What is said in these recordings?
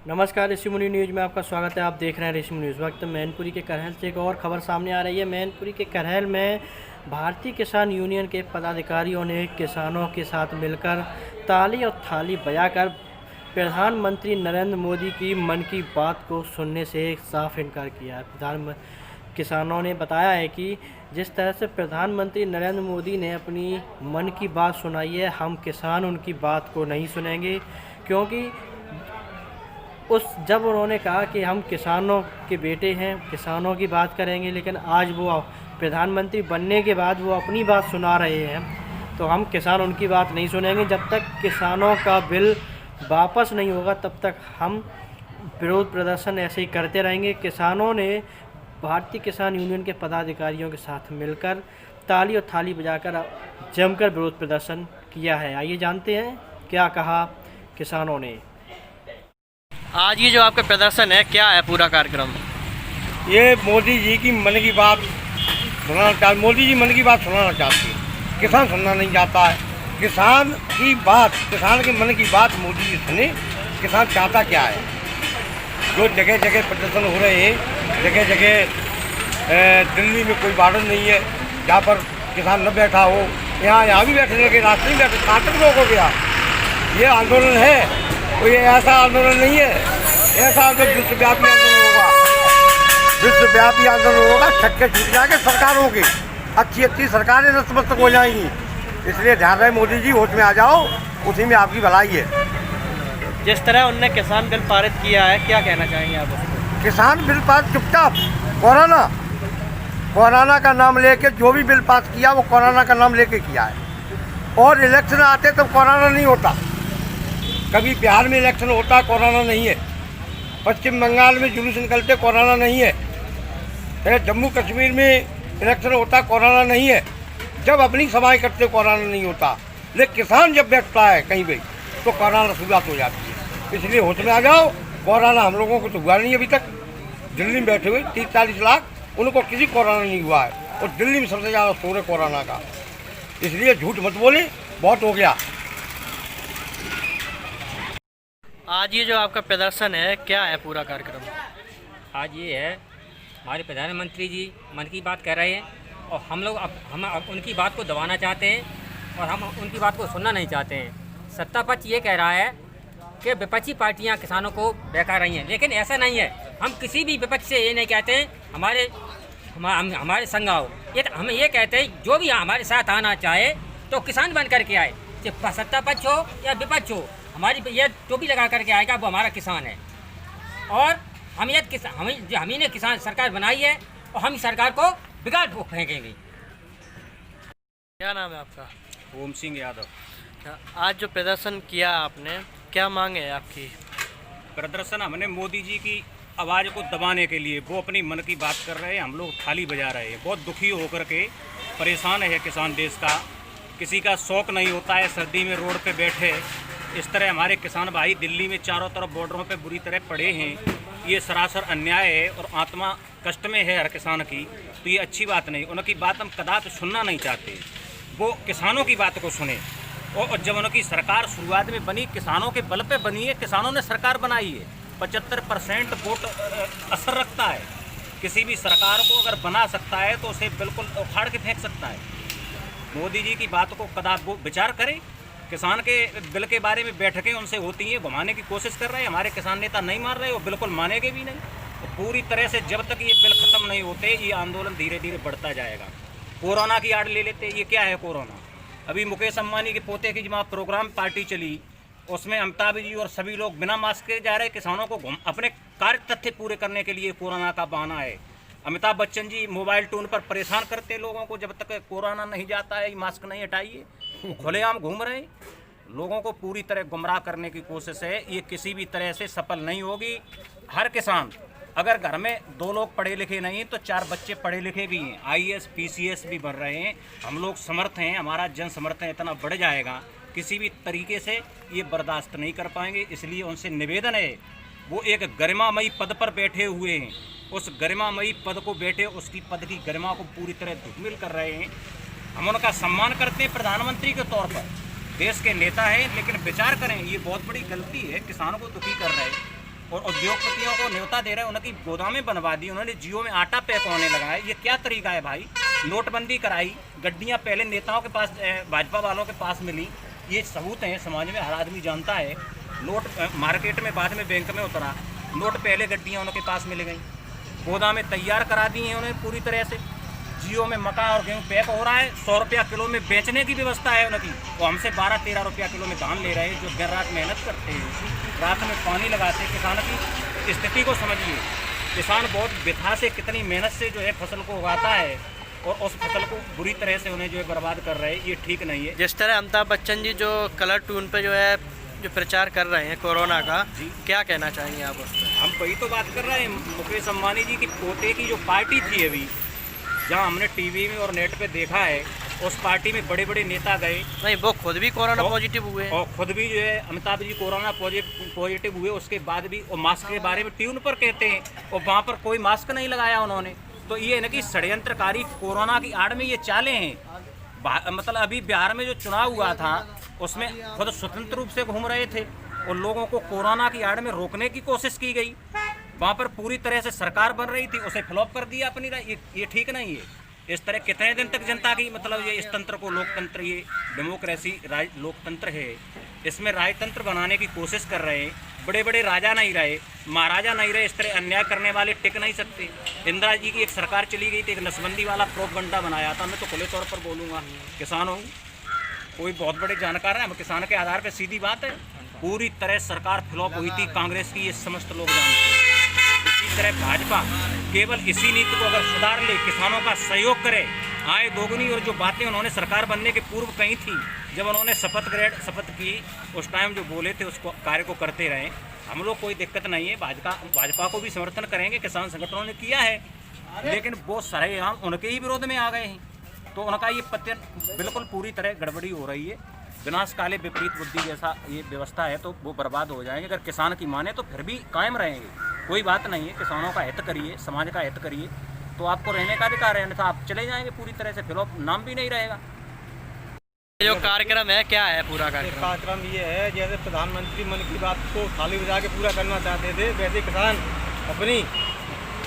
नमस्कार, ऋषिमुनि न्यूज़ में आपका स्वागत है। आप देख रहे हैं ऋषिमुनि न्यूज़। वक्त मैनपुरी के करहल से एक और खबर सामने आ रही है। मैनपुरी के करहल में भारतीय किसान यूनियन के पदाधिकारियों ने किसानों के साथ मिलकर ताली और थाली बजाकर प्रधानमंत्री नरेंद्र मोदी की मन की बात को सुनने से साफ इनकार किया है। किसानों ने बताया है कि जिस तरह से प्रधानमंत्री नरेंद्र मोदी ने अपनी मन की बात सुनाई है, हम किसान उनकी बात को नहीं सुनेंगे, क्योंकि जब उन्होंने कहा कि हम किसानों के बेटे हैं, किसानों की बात करेंगे, लेकिन आज वो प्रधानमंत्री बनने के बाद वो अपनी बात सुना रहे हैं, तो हम किसान उनकी बात नहीं सुनेंगे। जब तक किसानों का बिल वापस नहीं होगा तब तक हम विरोध प्रदर्शन ऐसे ही करते रहेंगे। किसानों ने भारतीय किसान यूनियन के पदाधिकारियों के साथ मिलकर ताली और थाली बजाकर जमकर विरोध प्रदर्शन किया है। आइए जानते हैं क्या कहा किसानों ने। आज ये जो आपका प्रदर्शन है, क्या है पूरा कार्यक्रम? ये मोदी जी की मन की बात सुनाना चाहते। मोदी जी मन की बात सुनाना चाहते हैं, किसान सुनना नहीं चाहता है। किसान की बात, किसान के मन की बात मोदी जी सुने। किसान चाहता क्या है? जो जगह जगह प्रदर्शन हो रहे हैं, जगह जगह दिल्ली में कोई बार्डर नहीं है जहाँ पर किसान न बैठा हो, यहाँ भी बैठने लगे, रास्ते में बैठे। कहाँ तक लोग हो गया? ये आंदोलन है, कोई ऐसा आंदोलन नहीं है। ऐसा आंदोलन विश्वव्यापी आंदोलन होगा, विश्वव्यापी आंदोलन होगा। छक्के छूट जाएंगे सरकारों के, अच्छी सरकारें नतमस्तक हो जाएंगी। इसलिए ध्यान रहे मोदी जी, होश में आ जाओ, उसी में आपकी भलाई है। जिस तरह उनने किसान बिल पारित किया है, क्या कहना चाहेंगे आप उसको? किसान बिल पास चुपचाप, कोरोना का नाम लेके जो भी बिल पास किया वो कोरोना का नाम लेके किया है। और इलेक्शन आते तब कोरोना नहीं होता। कभी बिहार में इलेक्शन होता, कोरोना नहीं है। पश्चिम बंगाल में जुलूस निकलते, कोरोना नहीं है। फिर जम्मू कश्मीर में इलेक्शन होता, कोरोना नहीं है। जब अपनी सभाएं करते कोरोना नहीं होता, लेकिन किसान जब बैठता है कहीं भी तो कोरोना शुरुआत हो जाती है। इसलिए होश में आ जाओ। कोरोना हम लोगों को तो हुआ नहीं अभी तक। दिल्ली में बैठे हुए 30-40 लाख, उनको किसी कोरोना नहीं हुआ है। और दिल्ली में सबसे ज़्यादा शोर है कोरोना का। इसलिए झूठ मत बोले, बहुत हो गया। आज ये जो आपका प्रदर्शन है, क्या है पूरा कार्यक्रम? आज ये है, हमारे प्रधानमंत्री जी मन की बात कर रहे हैं और हम लोग अब उनकी बात को दबाना चाहते हैं और हम उनकी बात को सुनना नहीं चाहते हैं। सत्ता पक्ष ये कह रहा है कि विपक्षी पार्टियां किसानों को बहका रही हैं, लेकिन ऐसा नहीं है। हम किसी भी विपक्ष से ये नहीं कहते हैं हमारे संग आओ। ये हम ये कहते हैं जो भी हमारे साथ आना चाहे तो किसान बन करके आए, चाहे सत्ता पक्ष हो या विपक्ष हो। हमारी ये टोपी लगा करके आएगा वो हमारा किसान है। और हम ही ने किसान सरकार बनाई है और हम सरकार को बिगाड़ फेंकेंगे। क्या नाम है आपका? ओम सिंह यादव। आज जो प्रदर्शन किया आपने, क्या मांग है आपकी? प्रदर्शन हमने मोदी जी की आवाज़ को दबाने के लिए, वो अपनी मन की बात कर रहे हैं, हम लोग थाली बजा रहे हैं। बहुत दुखी होकर के परेशान है किसान देश का। किसी का शौक नहीं होता है सर्दी में रोड पे बैठे। इस तरह हमारे किसान भाई दिल्ली में चारों तरफ बॉर्डरों पे बुरी तरह पड़े हैं। ये सरासर अन्याय है और आत्मा कष्ट में है हर किसान की। तो ये अच्छी बात नहीं। उनकी बात हम कदापि सुनना नहीं चाहते। वो किसानों की बात को सुने। और जब उनकी सरकार शुरुआत में बनी, किसानों के बल पे बनी है, किसानों ने सरकार बनाई है। 75% वोट असर रखता है। किसी भी सरकार को अगर बना सकता है तो उसे बिल्कुल उखाड़ के फेंक सकता है। मोदी जी की बात को कदापि वो विचार करें। किसान के बिल के बारे में बैठकें उनसे होती हैं, घुमाने की कोशिश कर रहे हैं। हमारे किसान नेता नहीं मान रहे, वो बिल्कुल मानेंगे भी नहीं। तो पूरी तरह से जब तक ये बिल ख़त्म नहीं होते, ये आंदोलन धीरे धीरे बढ़ता जाएगा। कोरोना की आड़ ले लेते, ये क्या है कोरोना? अभी मुकेश अंबानी के पोते की जब प्रोग्राम पार्टी चली, उसमें अमिताभ जी और सभी लोग बिना मास्क के जा रहे। किसानों को अपने कार्य तथ्य पूरे करने के लिए कोरोना का बहाना है। अमिताभ बच्चन जी मोबाइल टोन पर परेशान करते लोगों को, जब तक कोरोना नहीं जाता है मास्क नहीं हटाइए। खुलेआम घूम रहे हैं, लोगों को पूरी तरह गुमराह करने की कोशिश है। ये किसी भी तरह से सफल नहीं होगी। हर किसान, अगर घर में 2 लोग पढ़े लिखे नहीं तो 4 बच्चे पढ़े लिखे भी हैं, IAS PCS भी बन रहे हैं। हम लोग समर्थ हैं, हमारा जन समर्थन इतना बढ़ जाएगा, किसी भी तरीके से ये बर्दाश्त नहीं कर पाएंगे। इसलिए उनसे निवेदन है, वो एक गरिमामयी पद पर बैठे हुए हैं, उस गरिमामयी पद को बैठे, उसकी पद की गरिमा को पूरी तरह धूमिल कर रहे हैं। हम उनका सम्मान करते हैं प्रधानमंत्री के तौर पर, देश के नेता हैं, लेकिन विचार करें, ये बहुत बड़ी गलती है। किसानों को दुखी कर रहे हैं। और उद्योगपतियों को न्योता दे रहे हैं, उनकी गोदामें बनवा दी, उन्होंने जियो में आटा पैक होने लगा है। ये क्या तरीका है भाई? नोटबंदी कराई, गड्डियां पहले नेताओं के पास, भाजपा वालों के पास मिली, ये सबूत हैं, समाज में हर आदमी जानता है। नोट मार्केट में बाद में बैंक में उतरा, नोट पहले गड्डियां उनके पास मिल गई, गोदामें तैयार करा दी हैं उन्होंने पूरी तरह से। जियो में मक्का और गेहूँ पैक हो रहा है, 100 रुपया किलो में बेचने की व्यवस्था है उनकी। वो हमसे 12-13 रुपया किलो में धान ले रहे हैं, जो दिन रात मेहनत करते हैं, रात में पानी लगाते हैं। किसान की स्थिति को समझिए, किसान बहुत व्यथा से, कितनी मेहनत से जो है फसल को उगाता है, और उस फसल को बुरी तरह से उन्हें जो है बर्बाद कर रहे हैं। ये ठीक नहीं है। जिस तरह अमिताभ बच्चन जी जो कलर टून पे जो है जो प्रचार कर रहे हैं कोरोना का, क्या कहना चाहेंगे आप उस पर? हम वही तो बात कर रहे हैं। मुकेश अम्बानी जी की पोते की जो पार्टी थी अभी, जहाँ हमने टीवी में और नेट पे देखा है, उस पार्टी में बड़े बड़े नेता गए। नहीं, वो खुद भी कोरोना पॉजिटिव हुए और खुद भी जो है अमिताभ जी कोरोना पॉजिटिव हुए, उसके बाद भी वो मास्क के बारे में ट्यून पर कहते हैं, और वहाँ पर कोई मास्क नहीं लगाया उन्होंने। तो ये है ना कि षड्यंत्रकारी कोरोना की आड़ में ये चाले हैं। मतलब अभी बिहार में जो चुनाव हुआ था, उसमें खुद स्वतंत्र रूप से घूम रहे थे, और लोगों को कोरोना की आड़ में रोकने की कोशिश की गई। वहाँ पर पूरी तरह से सरकार बन रही थी, उसे फ्लॉप कर दिया अपनी। ये ठीक नहीं है। इस तरह कितने दिन तक जनता की, मतलब ये इस तंत्र को, लोकतंत्र, ये डेमोक्रेसी लोकतंत्र है, इसमें राजतंत्र बनाने की कोशिश कर रहे हैं। बड़े बड़े राजा नहीं रहे, महाराजा नहीं रहे, इस तरह अन्याय करने वाले टिक नहीं सकते। इंदिरा जी की एक सरकार चली गई थी, एक नसबंदी वाला प्रोपगंडा बनाया था। मैं तो खुले तौर पर बोलूँगा, किसान हूँ, कोई बहुत बड़े जानकार हैं, हम किसान के आधार पर सीधी बात है, पूरी तरह सरकार फ्लॉप हुई थी कांग्रेस की, ये समस्त लोग जानते हैं। इसी तरह भाजपा केवल इसी नीति को अगर सुधार ले, किसानों का सहयोग करे, आय दोगुनी, और जो बातें उन्होंने सरकार बनने के पूर्व कही थी, जब उन्होंने शपथ की, उस टाइम जो बोले थे उसको कार्य को करते रहे, हम लोग कोई दिक्कत नहीं है। भाजपा को भी समर्थन करेंगे, किसान संगठनों ने किया है, लेकिन वो सरेआम उनके ही विरोध में आ गए हैं। तो उनका ये पतन बिल्कुल पूरी तरह गड़बड़ी हो रही है। विनाश काले विपरीत बुद्धि जैसा ये व्यवस्था है, तो वो बर्बाद हो जाएंगे। अगर किसान की माने तो फिर भी कायम रहेंगे, कोई बात नहीं है। किसानों का हित करिए, समाज का हित करिए, तो आपको रहने का अधिकार है, अन्यथा आप चले जाएंगे पूरी तरह से, फिर नाम भी नहीं रहेगा। जो कार्यक्रम है, क्या है पूरा कार्यक्रम ये है, जैसे प्रधानमंत्री मन की बात को थाली बजा के पूरा करना चाहते थे, वैसे किसान अपनी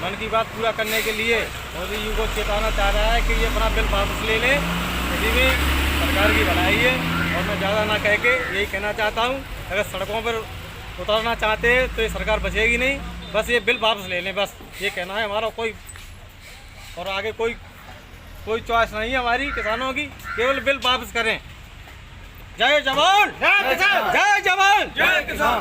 मन की बात पूरा करने के लिए मोदी जी को चेताना चाह रहा है कि ये अपना बिल वापस ले लें, इसी में सरकार की भलाई है। और मैं ज़्यादा ना कह के यही कहना चाहता हूँ, अगर सड़कों पर उतरना चाहते हैं तो ये सरकार बचेगी नहीं, बस ये बिल वापस ले लें, बस ये कहना है हमारा। कोई और आगे कोई चॉइस नहीं है हमारी किसानों की, केवल बिल वापस करें। जय जवान, जय किसान, जय जवान, जय किसान।